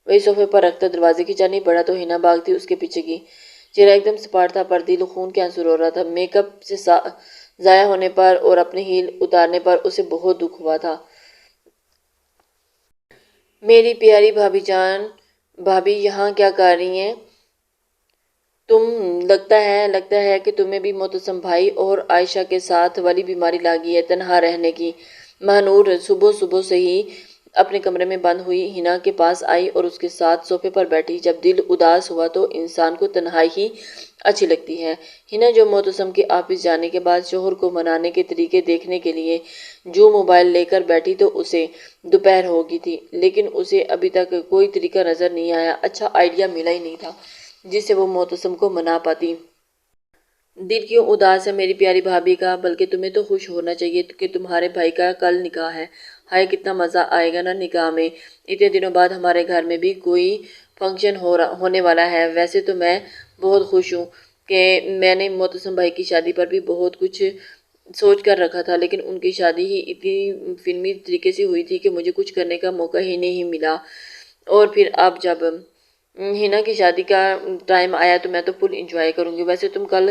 وہی صوفے پر رکھتا دروازے کی جانب بڑھا تو ہینا بھاگتی اس کے پیچھے کی۔ چہرہ ایک دم سپاٹ تھا پر دل خون کے آنسو رو رہا تھا۔ میک اپ سے ضائع ہونے پر اور اپنی ہیل اتارنے پر اسے بہت دکھ ہوا تھا۔ میری پیاری بھابی جان، بھابی یہاں کیا کر رہی ہیں تم؟ لگتا ہے کہ تمہیں بھی معتصم بھائی اور عائشہ کے ساتھ والی بیماری لگی ہے، تنہا رہنے کی۔ مہنور صبح سے ہی اپنے کمرے میں بند ہوئی ہینا کے پاس آئی اور اس کے ساتھ صوفے پر بیٹھی۔ جب دل اداس ہوا تو انسان کو تنہائی ہی اچھی لگتی ہے۔ ہینا جو معتصم کے آفس جانے کے بعد شوہر کو منانے کے طریقے دیکھنے کے لیے جو موبائل لے کر بیٹھی تو اسے دوپہر ہو گئی تھی، لیکن اسے ابھی تک کوئی طریقہ نظر نہیں آیا، اچھا آئیڈیا ملا ہی نہیں تھا جس سے وہ معتصم کو منا پاتی۔ دل کیوں اداس ہے میری پیاری بھابی کا؟ بلکہ تمہیں تو خوش ہونا چاہیے کہ تمہارے بھائی کا کل نکاح ہے۔ ہائے کتنا مزہ آئے گا نا نکاح میں، اتنے دنوں بعد ہمارے گھر میں بھی کوئی فنکشن ہونے والا ہے۔ ویسے تو میں بہت خوش ہوں کہ میں نے معتصم بھائی کی شادی پر بھی بہت کچھ سوچ کر رکھا تھا، لیکن ان کی شادی ہی اتنی فلمی طریقے سے ہوئی تھی کہ مجھے کچھ کرنے کا موقع ہی نہیں ملا، اور پھر اب جب ہینا کی شادی کا ٹائم آیا تو میں تو فل انجوائے کروں گی۔ ویسے تم کل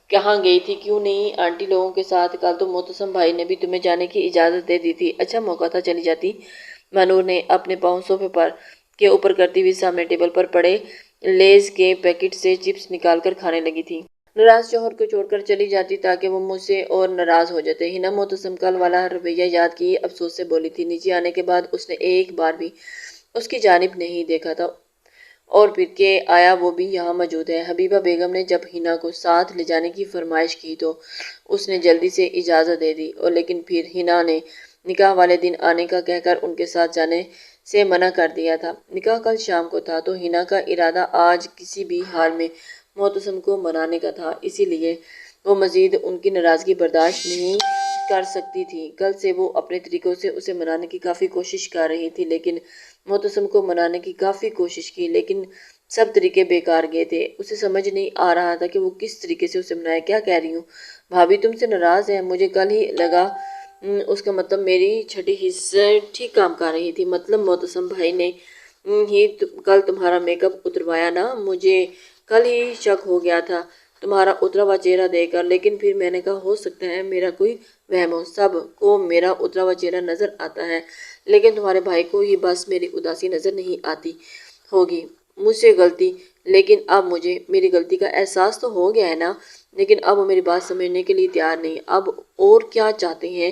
کہاں گئی تھی؟ کیوں نہیں آنٹی لوگوں کے ساتھ؟ کل تو معتصم بھائی نے بھی تمہیں جانے کی اجازت دے دی تھی، اچھا موقع تھا چلی جاتی۔ مانور نے اپنے پاؤں صوفے پر کے اوپر کرتی ہوئی سامنے ٹیبل پر پڑے لیز کے پیکٹ سے چپس نکال کر کھانے لگی تھی۔ ناراض شوہر کو چھوڑ کر چلی جاتی تاکہ وہ مجھ سے اور ناراض ہو جاتے۔ ہینا معتصم کل والا رویہ یاد کیے افسوس سے بولی تھی۔ نیچے آنے کے بعد اس نے ایک بار بھی اس کی جانب نہیں دیکھا تھا، اور پھر کہ آیا وہ بھی یہاں موجود ہے۔ حبیبہ بیگم نے جب ہینا کو ساتھ لے جانے کی فرمائش کی تو اس نے جلدی سے اجازت دے دی، اور لیکن پھر ہینا نے نکاح والے دن آنے کا کہہ کر ان کے ساتھ جانے سے منع کر دیا تھا۔ نکاح کل شام کو تھا تو ہینا کا ارادہ آج کسی بھی حال میں معتصم کو منانے کا تھا، اسی لیے وہ مزید ان کی ناراضگی برداشت نہیں کر سکتی تھی۔ کل سے وہ اپنے طریقوں سے اسے منانے کی کافی کوشش کر رہی تھی، لیکن معتصم کو منانے کی کافی کوشش کی، لیکن سب طریقے بیکار گئے تھے۔ اسے سمجھ نہیں آ رہا تھا کہ وہ کس طریقے سے اسے منائے۔ کیا کہہ رہی ہوں بھابی، تم سے ناراض ہے؟ مجھے کل ہی لگا اس کا مطلب میری چھٹی حص ٹھیک کام کر رہی تھی، مطلب معتصم بھائی نے ہی کل تمہارا میک اپ اتروایا نا؟ مجھے کل ہی شک ہو گیا تھا تمہارا اترا ہوا چہرہ دیکھ کر، لیکن پھر میں نے کہا ہو سکتا ہے میرا کوئی وہم ہو، سب کو میرا اترا ہوا چہرہ نظر آتا ہے، لیکن تمہارے بھائی کو ہی بس میری اداسی نظر نہیں آتی ہوگی۔ مجھ سے غلطی، لیکن اب مجھے میری غلطی کا احساس تو ہو گیا ہے نا، لیکن اب وہ میری بات سمجھنے کے لیے تیار نہیں۔ اب اور کیا چاہتے ہیں؟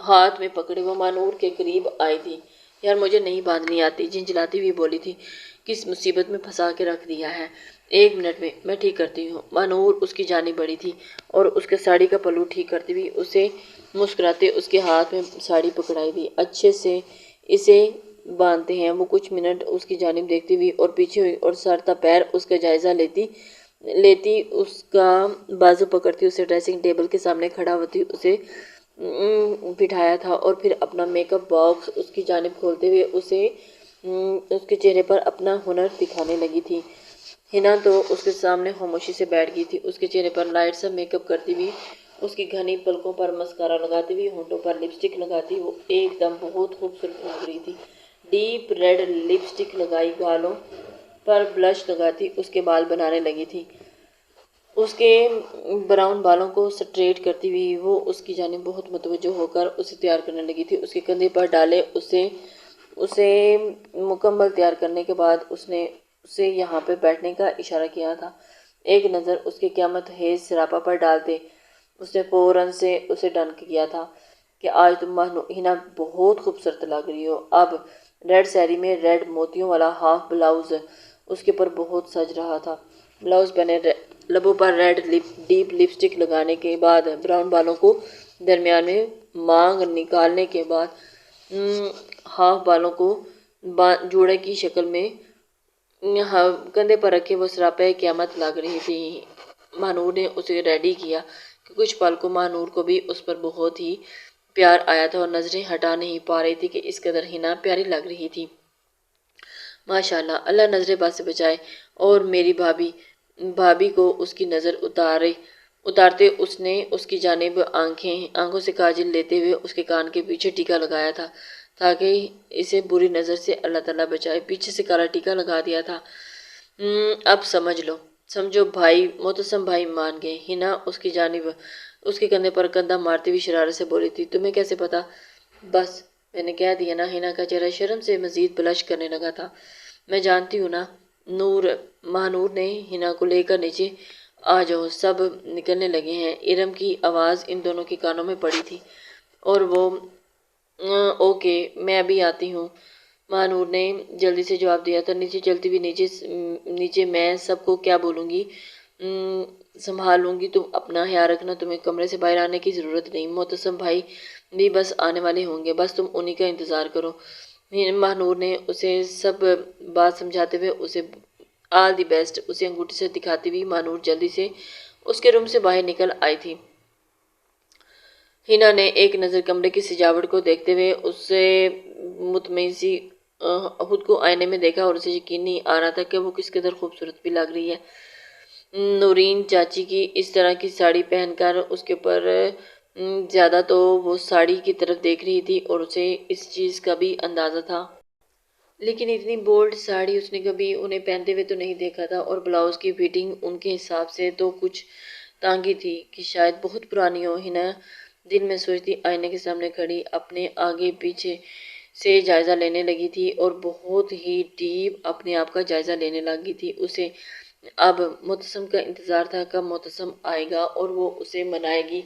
ہاتھ میں پکڑے وہ مانور کے قریب آئی تھی۔ یار مجھے نہیں باندھنی آتی، جھنجھلاتی ہوئی بولی تھی۔ کس مصیبت میں پھنسا کے رکھ دیا ہے؟ 1 منٹ میں ٹھیک کرتی ہوں۔ مانور اس کی جانب بڑھی تھی اور اس کے ساڑی کا پلو ٹھیک کرتی ہوئی اسے مسکراتے اس کے ہاتھ میں ساڑی پکڑائی دی۔ اچھے سے اسے باندھتے ہیں۔ وہ کچھ منٹ اس کی جانب دیکھتی ہوئی اور پیچھے ہوئی اور سر تا پیر اس کا جائزہ لیتی اس کا بازو پکڑتی اسے ڈریسنگ ٹیبل کے سامنے کھڑا ہوتی اسے بٹھایا تھا اور پھر اپنا میک اپ باکس اس کی جانب کھولتے ہوئے اس کے چہرے پر اپنا ہنر دکھانے لگی تھی۔ ہنا تو اس کے سامنے خاموشی سے بیٹھ گئی تھی، اس کے چہرے پر لائٹ سا میک اپ کرتی ہوئی، اس کی گھنی پلکوں پر مسکارا لگاتی ہوئی، ہونٹوں پر لپسٹک لگاتی وہ ایک دم بہت خوبصورت لگ رہی تھی۔ ڈیپ ریڈ لپسٹک لگائی، گالوں پر بلش لگاتی اس کے بال بنانے لگی تھی۔ اس کے براؤن بالوں کو سٹریٹ کرتی ہوئی وہ اس کی جانب بہت متوجہ ہو کر اسے تیار کرنے لگی تھی۔ اس کے کندھے پر ڈالے اسے مکمل تیار کرنے کے بعد اس نے اسے یہاں پہ بیٹھنے کا اشارہ کیا تھا۔ ایک نظر اس کے قیامت خیز سراپا پر ڈالتے اس نے فوراً سے اسے ڈن کیا تھا کہ آج تم ہنا بہت خوبصورت لگ رہی ہو۔ اب ریڈ ساڑی میں ریڈ موتیوں والا ہاف بلاؤز اس کے پر بہت سج رہا تھا۔ بلاؤز پہنے لبوں پر ریڈ ڈیپ لپسٹک لگانے کے بعد براؤن بالوں کو درمیان میں مانگ نکالنے کے بعد ہاف بالوں کو جوڑے کی شکل میں کندھے پر رکھے وہ سراپے قیامت لگ رہی تھی۔ مانور نے اسے ریڈی کیا کہ کچھ پل کو مانور کو بھی اس پر بہت ہی پیار آیا تھا اور نظریں ہٹا نہیں پا رہی تھی کہ اس قدر ہنا پیاری لگ رہی تھی۔ ماشاءاللہ، اللہ نظر بد سے بچائے۔ اور میری بھابھی کو اس کی نظر اتارتے اس نے اس کی جانب آنکھوں سے کاجل لیتے ہوئے اس کے کان کے پیچھے ٹیکا لگایا تھا تاکہ اسے بری نظر سے اللہ تعالیٰ بچائے۔ پیچھے سے کالا ٹیکا لگا دیا تھا۔ اب سمجھو بھائی، معتصم بھائی مان گئے۔ ہنا اس کی جانب اس کے کندھے پر کندھا مارتی ہوئی شرارت سے بولی تھی، تمہیں کیسے پتا؟ بس میں نے کہہ دیا نا۔ ہنا کا چہرہ شرم سے مزید بلش کرنے لگا تھا۔ میں جانتی ہوں نا۔ مانور نے ہنا کو لے کر نیچے آ جاؤ، سب نکلنے لگے ہیں۔ ارم کی آواز ان دونوں کے کانوں میں پڑی تھی اور وہ اوکے میں ابھی آتی ہوں، مانور نے جلدی سے جواب دیا تھا۔ نیچے چلتی ہوئی نیچے میں سب کو کیا بولوں گی، سنبھال لوں گی، تم اپنا خیال رکھنا، تمہیں کمرے سے باہر آنے کی ضرورت نہیں۔ معتصم بھائی بھی بس آنے والے ہوں گے، بس تم انہی کا انتظار کرو۔ مانور نے اسے سب بات سمجھاتے ہوئے اسے آل دی بیسٹ اسے انگوٹھی سے دکھاتی ہوئی مانور جلدی سے اس کے روم سے باہر نکل آئی تھی۔ ہنا نے ایک نظر کمرے کی سجاوٹ کو دیکھتے ہوئے اسے مطمئن سی خود کو آئینے میں دیکھا اور اسے یقین نہیں آ رہا تھا کہ وہ کس قدر خوبصورت بھی لگ رہی ہے۔ نورین چاچی کی اس طرح کی ساڑی پہن کر اس کے اوپر زیادہ تو وہ ساڑی کی طرف دیکھ رہی تھی اور اسے اس چیز کا بھی اندازہ تھا، لیکن اتنی بولڈ ساڑی اس نے کبھی انہیں پہنتے ہوئے تو نہیں دیکھا تھا، اور بلاؤز کی فٹنگ ان کے حساب سے تو کچھ تانگی تھی کہ شاید بہت پرانی ہو۔ ہنا دل میں سوچتی آئینے کے سامنے کھڑی اپنے آگے پیچھے سے جائزہ لینے لگی تھی اور بہت ہی ڈیپ اپنے آپ کا جائزہ لینے لگی تھی۔ اسے اب معتصم کا انتظار تھا، کب معتصم آئے گا اور وہ اسے منائے گی۔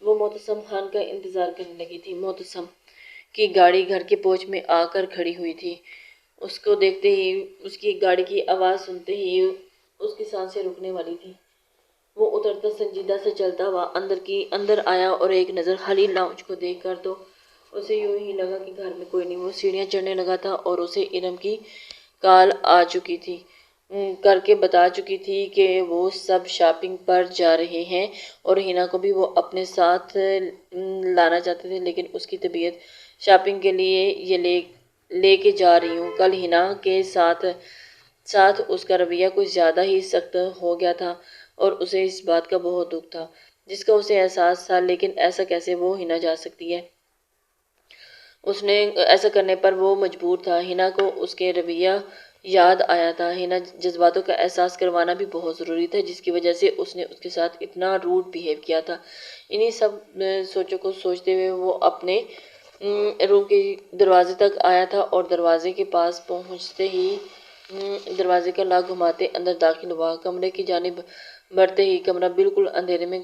وہ معتصم خان کا انتظار کرنے لگی تھی۔ معتصم کی گاڑی گھر کے پورچ میں آ کر کھڑی ہوئی تھی۔ اس کو دیکھتے ہی، اس کی گاڑی کی آواز سنتے ہی اس کی سانسیں رکنے والی تھی۔ وہ اترتا سنجیدہ سے چلتا ہوا اندر آیا اور ایک نظر خالی لاؤنج کو دیکھ کر تو اسے یوں ہی لگا کہ گھر میں کوئی نہیں۔ وہ سیڑھیاں چڑھنے لگا تھا اور اسے ارم کی کال آ چکی تھی، کر کے بتا چکی تھی کہ وہ سب شاپنگ پر جا رہے ہیں اور ہنا کو بھی وہ اپنے ساتھ لانا چاہتے تھے، لیکن اس کی طبیعت شاپنگ کے لیے یہ لے کے جا رہی ہوں۔ کل ہنا کے ساتھ اس کا رویہ کچھ زیادہ ہی سخت ہو گیا تھا اور اسے اس بات کا بہت دکھ تھا جس کا اسے احساس تھا، لیکن ایسا کیسے وہ ہنا جا سکتی ہے؟ اس نے ایسا کرنے پر وہ مجبور تھا۔ ہنا کو اس کے رویہ یاد آیا تھا۔ ہنا جذباتوں کا احساس کروانا بھی بہت ضروری تھا، جس کی وجہ سے اس نے اس کے ساتھ اتنا روڈ بیہیو کیا تھا۔ انہی سب سوچوں کو سوچتے ہوئے وہ اپنے روم کے دروازے تک آیا تھا اور دروازے کے پاس پہنچتے ہی دروازے کا لاک گھماتے اندر داخل ہوا۔ کمرے کی جانب بڑھتے ہی کمرہ بالکل اندھیرے میں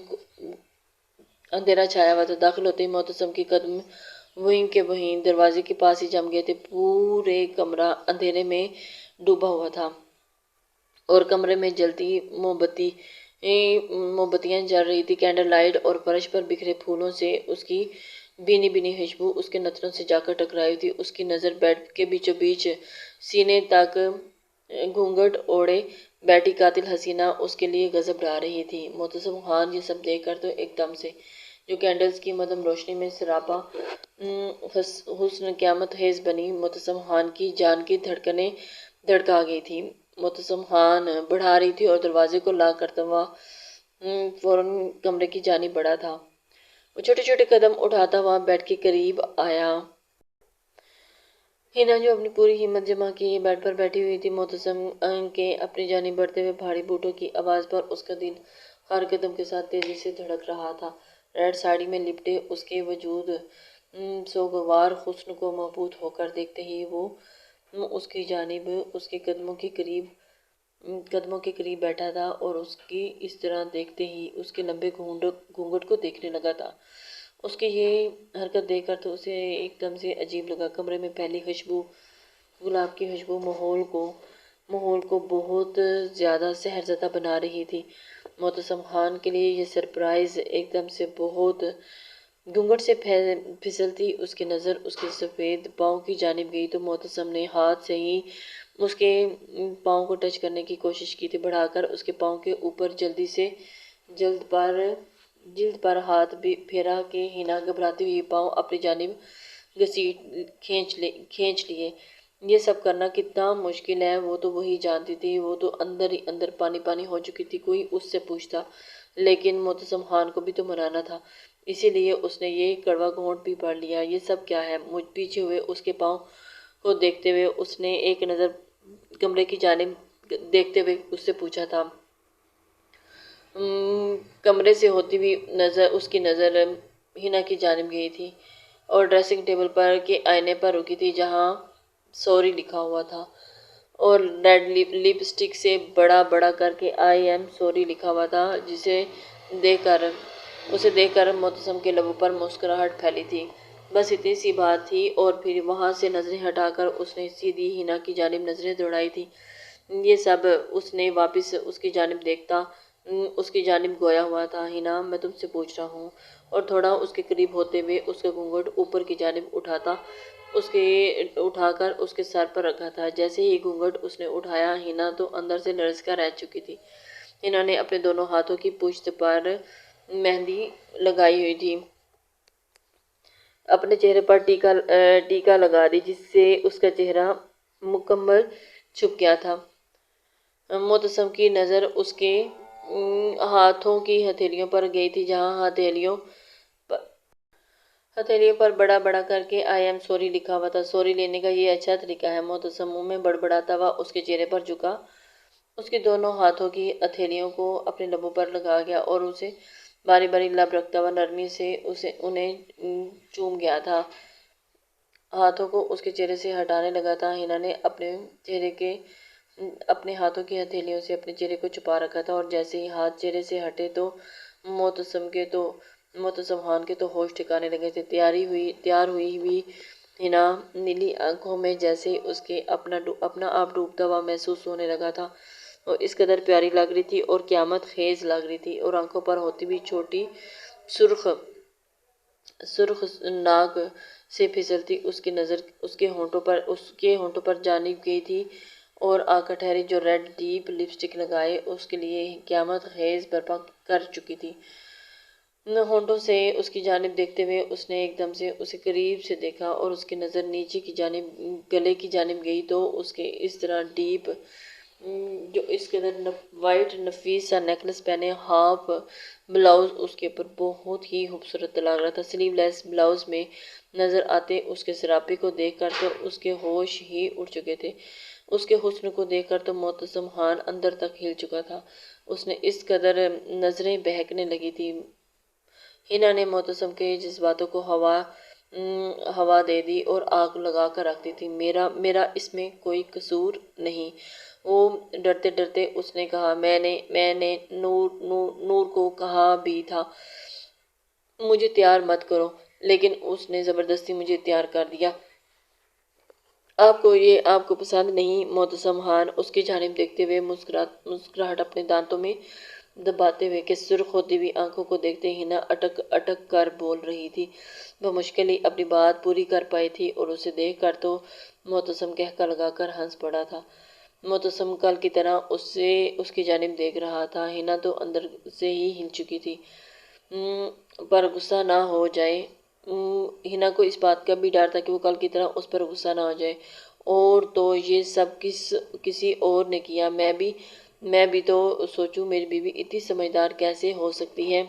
اندھیرا چھایا ہوا تھا۔ داخل ہوتے ہی معتصم کے قدم وہیں کے وہیں دروازے کے پاس ہی جم گئے تھے۔ پورے کمرہ اندھیرے میں ڈوبا ہوا تھا اور کمرے میں جلتی مومبتیاں جل رہی تھی۔ کینڈل لائٹ اور فرش پر بکھرے پھولوں سے اس کی بینی بینی خوشبو اس کے نتنوں سے جا کر ٹکرائی تھی۔ اس کی نظر بیڈ کے بیچوں بیچ سینے تک گھونگھٹ اوڑھے بیٹھی قاتل حسینہ اس کے لیے غضب ڈھا رہی تھی۔ معتصم خان یہ سب دیکھ کر تو ایک دم سے جو کینڈلز کی مدھم روشنی میں سراپا حسن قیامت خیز بنی معتصم خان کی جان کی دھڑکنیں دھڑکا گئی تھی۔ معتصم خان بڑھا رہی تھی اور دروازے کو لاک کرتا ہوا فوراً کمرے کی جانب بڑھا تھا۔ وہ چھوٹے چھوٹے قدم اٹھاتا ہوا بیڈ کے قریب آیا۔ ہینا جو اپنی پوری ہمت جمع کیے بیڈ پر بیٹھی ہوئی تھی، معتصم کے اپنی جانب بڑھتے ہوئے بھاری بوٹوں کی آواز پر اس کا دل ہر قدم کے ساتھ تیزی سے دھڑک رہا تھا۔ ریڈ ساڑی میں لپٹے اس کے وجود سوگوار حسن کو مبہوت ہو کر دیکھتے ہی وہ اس کی جانب اس کے قدموں کے قریب بیٹھا تھا اور اس کی اس طرح دیکھتے ہی اس کے لمبے گھونگھٹ کو دیکھنے لگا تھا۔ اس کی یہ حرکت دیکھ کر تو اسے ایک دم سے عجیب لگا۔ کمرے میں پھیلی خوشبو، گلاب کی خوشبو ماحول کو بہت زیادہ سحرزدہ بنا رہی تھی۔ معتصم خان کے لیے یہ سرپرائز ایک دم سے بہت گھونگھٹ سے پھسلتی اس کی نظر اس کے سفید پاؤں کی جانب گئی تو معتصم نے ہاتھ سے ہی اس کے پاؤں کو ٹچ کرنے کی کوشش کی تھی، بڑھا کر اس کے پاؤں کے اوپر جلد پر ہاتھ پھیرا کہ ہینا گھبراتی ہوئی پاؤں اپنی جانب کھینچ لیے۔ یہ سب کرنا کتنا مشکل ہے وہ تو وہی جانتی تھی۔ وہ تو اندر ہی اندر پانی پانی ہو چکی تھی۔ کوئی اس سے پوچھتا لیکن معتصم خان کو بھی تو منانا تھا، اسی لیے اس نے یہ کڑوا گھونٹ بھی بھر لیا۔ یہ سب کیا ہے؟ پیچھے ہوئے اس کے پاؤں کو دیکھتے ہوئے اس نے ایک نظر کمرے کی جانب دیکھتے ہوئے اس سے پوچھا تھا۔ کمرے سے ہوتی ہوئی اس کی نظر ہینا کی جانب گئی تھی اور ڈریسنگ ٹیبل پر کے آئینے پر رکی تھی جہاں سوری لکھا ہوا تھا اور ریڈ لپ سٹک سے بڑا بڑا کر کے آئی ایم سوری لکھا ہوا تھا، اسے دیکھ کر معتصم کے لبوں پر مسکراہٹ پھیلی تھی۔ بس اتنی سی بات تھی اور پھر وہاں سے نظریں ہٹا کر اس نے سیدھی ہینا کی جانب نظریں دوڑائی تھی۔ یہ سب اس نے واپس اس کی جانب دیکھتا اس کی جانب گویا ہوا تھا۔ ہینا، میں تم سے پوچھ رہا ہوں، اور تھوڑا اس کے قریب ہوتے ہوئے اس کا گھونگھٹ اوپر کی جانب اٹھا کر اس کے سر پر رکھا تھا۔ جیسے ہی گھونگھٹ اس نے اٹھایا، ہینا تو اندر سے لرز کر رہ چکی تھی۔ ہینا نے اپنے دونوں ہاتھوں کی پشت پر مہندی لگائی ہوئی تھی، اپنے چہرے پر ٹیکا لگا دی جس سے اس کا چہرہ مکمل چھپ گیا تھا۔ معتصم کی نظر اس کے ہاتھوں کی ہتھیلیوں پر گئی تھی جہاں ہتھیلیوں پر بڑا بڑا کر کے آئی ایم سوری لکھا ہوا تھا۔ سوری لینے کا یہ اچھا طریقہ ہے؟ معتصم منہ میں بڑبڑاتا ہوا اس کے چہرے پر جھکا، اس کے دونوں ہاتھوں کی ہتھیلیوں کو اپنے لبوں پر لگا گیا اور اسے باری باری لب رکھتا ہوا نرمی سے انہیں چوم گیا تھا، ہاتھوں کو اس کے چہرے سے ہٹانے لگا تھا۔ ہینا نے اپنے ہاتھوں کی ہتھیلیوں سے اپنے چہرے کو چھپا رکھا تھا اور جیسے ہی ہاتھ چہرے سے ہٹے تو معتصم خان کے تو ہوش ٹھکانے لگے تھے۔ تیار ہوئی ہینا نیلی آنکھوں میں جیسے اس کے اپنا آپ ڈوبتا ہوا محسوس ہونے لگا تھا۔ وہ اس قدر پیاری لگ رہی تھی اور قیامت خیز لگ رہی تھی، اور آنکھوں پر ہوتی ہوئی چھوٹی سرخ ناک سے پھسلتی اس کی نظر اس کے ہونٹوں پر جانب گئی تھی اور آ کر ٹھہری جو ریڈ ڈیپ لپسٹک لگائے اس کے لیے قیامت خیز برپا کر چکی تھی۔ ہونٹوں سے اس کی جانب دیکھتے ہوئے اس نے ایک دم سے اسے قریب سے دیکھا اور اس کی نظر نیچے کی جانب گلے کی جانب گئی تو اس کے اس طرح ڈیپ جو اس قدر وائٹ نفیس سا نیکلس پہنے ہاف بلاؤز اس کے اوپر بہت ہی خوبصورت لگ رہا تھا۔ سلیو لیس بلاؤز میں نظر آتے اس کے سراپے کو دیکھ کر تو اس کے ہوش ہی اڑ چکے تھے۔ اس کے حسن کو دیکھ کر تو معتصم خان اندر تک ہل چکا تھا، اس نے اس قدر نظریں بہکنے لگی تھی۔ ہینا نے معتصم کے جذباتوں کو ہوا دے دی اور آگ لگا کر رکھ دی تھی۔ میرا اس میں کوئی قصور نہیں، وہ ڈرتے ڈرتے اس نے کہا۔ میں نے نور کو کہا بھی تھا مجھے تیار مت کرو، لیکن اس نے زبردستی مجھے تیار کر دیا۔ آپ کو پسند نہیں؟ معتصم خان اس کی جانب دیکھتے ہوئے مسکراہٹ اپنے دانتوں میں دباتے ہوئے کہ سرخ ہوتی ہوئی آنکھوں کو دیکھتے ہی نہ اٹک اٹک کر بول رہی تھی۔ وہ مشکل ہی اپنی بات پوری کر پائی تھی اور اسے دیکھ کر تو معتصم قہقہ لگا کر ہنس پڑا تھا۔ معتصم کل کی طرح اس کی جانب دیکھ رہا تھا۔ ہنا تو اندر سے ہی ہل چکی تھی پر غصہ نہ ہو جائے۔ ہنا کو اس بات کا بھی ڈر تھا کہ وہ کل کی طرح اس پر غصہ نہ ہو جائے۔ اور تو یہ سب کسی اور نے کیا، میں بھی تو سوچوں میری بیوی اتنی سمجھدار کیسے ہو سکتی ہے۔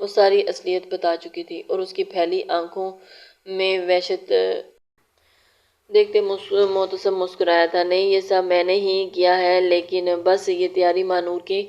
وہ ساری اصلیت بتا چکی تھی اور اس کی پھیلی آنکھوں میں وحشت دیکھتے معتصم مسکرایا تھا۔ نہیں، یہ سب میں نے ہی کیا ہے، لیکن بس یہ تیاری مانور کے